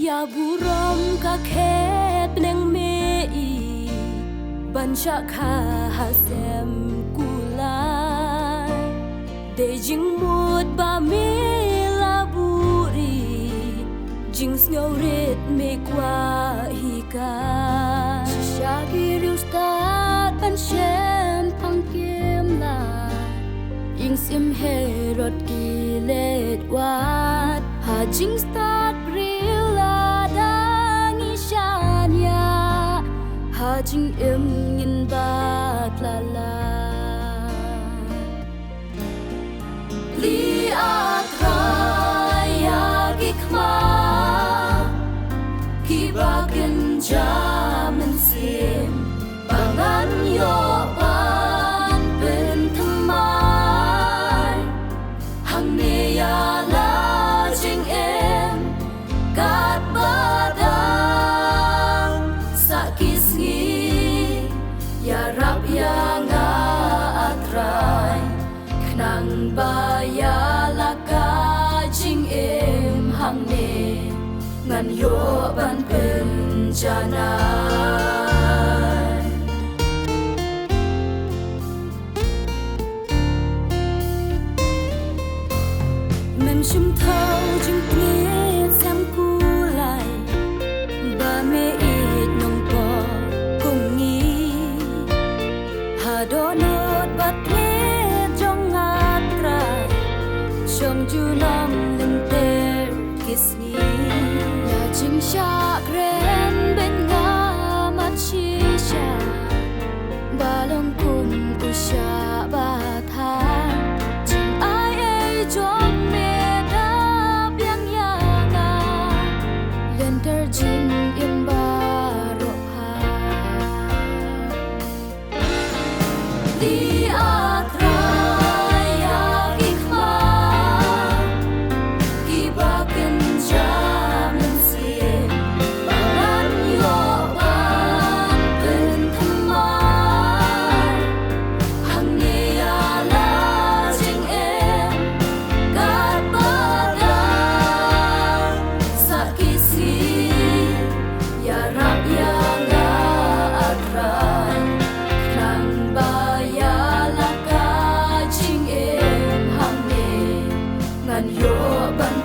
Ya burom ka khet neng me i ban cha kha hasem kulai de jing mut ba me la buri jing snow red me kwa hi ka sha gi riu start ban shem phang kem la ing sim he rot ki let wat ha jing start real la dang i shanya ha jing em ngin bat la la li a khai ya gi khma ki ba ken ja men sim bangan yo ban ben thamai hang ne ya la jing em kat badang sa kisngi ya rap ya nga atrai nang ba ya la ka jing em hang ne ngan yo ban pen jana men chum thau jing knie sam ku lai ba me it nong po kung ni ha do not bat me jong atra chong ju nam len ter kisni ya jing sha gren ben nga ma chi sha ba long kum ku sha ba tha jing ai ai jong me da byang ya na len ter jing im ba ro ha li a tra ya ki khma ki ba ken ja men si ba nan yo ban pen thamai hang ne ya la jing em kat badang sa kisi ya rap ya nga atrai nang ba ya la ka jing em hang ne ngan yo ban